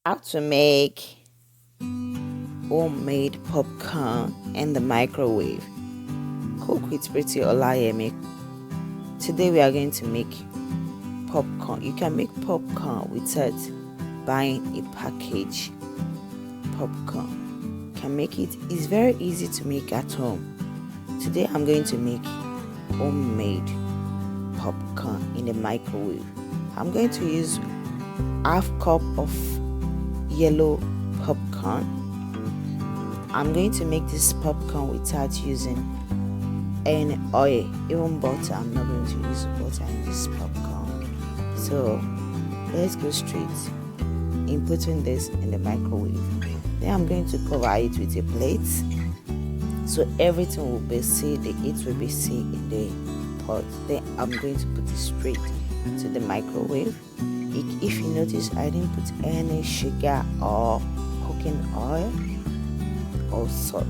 How to make homemade popcorn in the microwave. Cook with pretty Olayemi. Today we are going to make popcorn. You can make popcorn without buying a package popcorn. You can make it. It's very easy to make at home. Today I'm going to make homemade popcorn in the microwave. I'm going to use half cup of yellow popcorn. I'm going to make this popcorn without using any oil, even butter. I'm not going to use butter in this popcorn. So let's go straight in putting this in the microwave. Then I'm going to cover it with a plate, so everything will be sealed. The heat will be sealed in the pot. Then I'm going to put it straight to the microwave. If you notice, I didn't put any sugar or cooking oil or salt.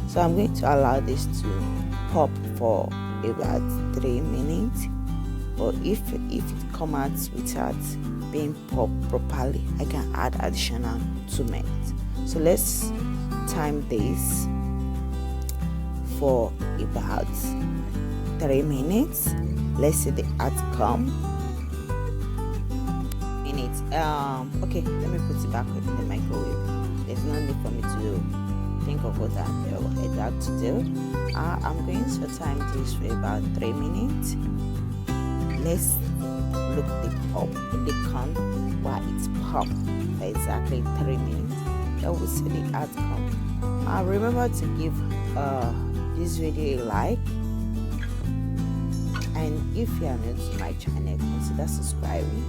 So I'm going to allow this to pop for about 3 minutes. But if it comes out without being popped properly, I can add additional 2 minutes. So let's time this for about 3 minutes. Let's see the outcome. Okay, let me put it back in the microwave. There's no need for me to think of what I have to do. I'm going to time this for about 3 minutes. Let's look the corn while it's popped for exactly 3 minutes. Then we'll see the outcome. Remember to give this video a like, and if you are new to my channel, consider subscribing.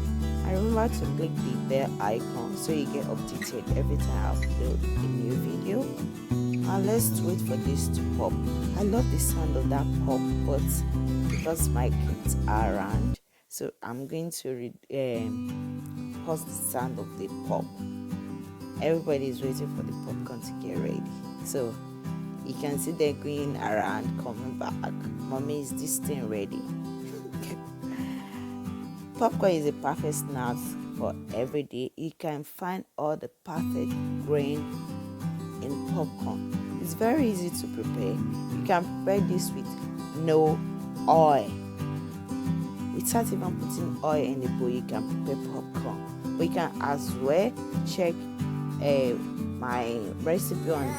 And remember to click the bell icon so you get updated every time I upload a new video. And let's wait for this to pop. I love the sound of that pop, but because my kids are around, so I'm going to pause the sound of the pop. Everybody is waiting for the popcorn to get ready, so you can see them going around, coming back. Mommy, is this thing ready? Popcorn is a perfect snack for every day. You can find all the perfect grain in popcorn. It's very easy to prepare. You can prepare this with no oil. Without even putting oil in the bowl, you can prepare popcorn. But you can as well check my recipe on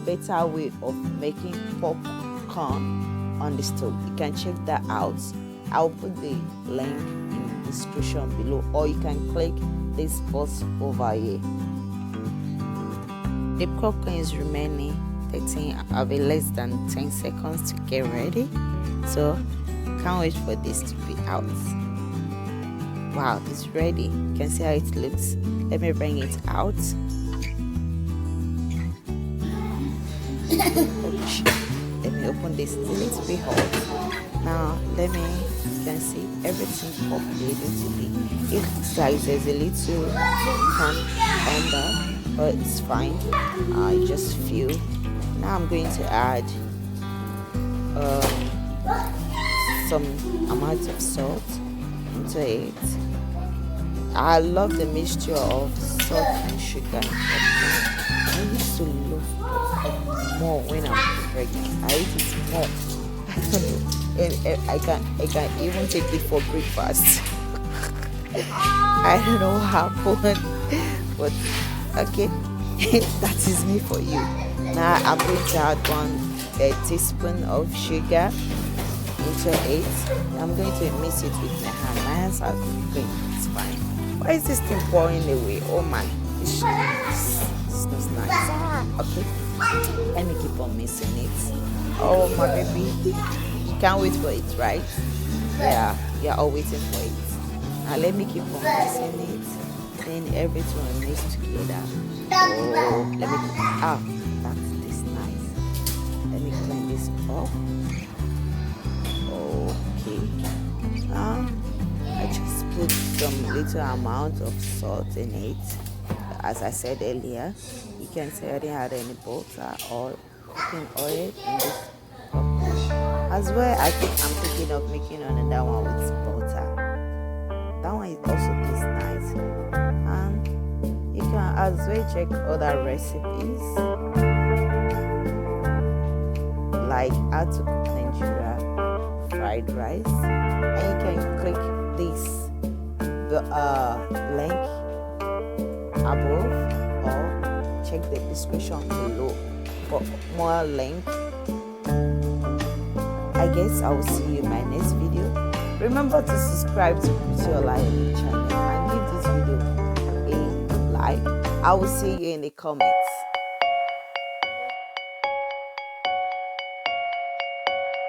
better way of making popcorn on the stove. You can check that out. I'll put the link in the description below, or you can click this box over here. The popcorn is remaining 13, I'll be less than 10 seconds to get ready. So can't wait for this to be out. Wow, it's ready. You can see how it looks. Let me bring it out. Let me open this. It's a little bit hot. Now you can see everything popped a little bit. It looks like there's a little pan under, but it's fine. I just feel. Now I'm going to add some amount of salt into it. I love the mixture of salt and sugar. I used to love more when I'm pregnant. I eat it more. And I can even take it for breakfast. I don't know what happened, but okay. That is me for you. Now I'm going to add 1 teaspoon of sugar into it. I'm going to mix it with my hand. My hands are clean. It's fine. Why is this thing pouring away? Oh my! It's not nice. Okay, let me keep on mixing it. Oh my baby, you can't wait for it, right? Yeah, you're all waiting for it. Now let me keep on mixing it. Then everything will mix together. Oh, let me. That's this nice. Let me clean this up. Okay. Now I just put some little amount of salt in it. As I said earlier, you can say I didn't add any butter or cooking oil in this popcorn. As well, I'm thinking of making another one with butter. That one is also tastes nice. And you as well check other recipes like how to cook Nigeria fried rice, and you can click this link above or check the description below for more link. I guess I will see you in my next video. Remember to subscribe to Olayemi channel and give this video a like. I will see you in the comments.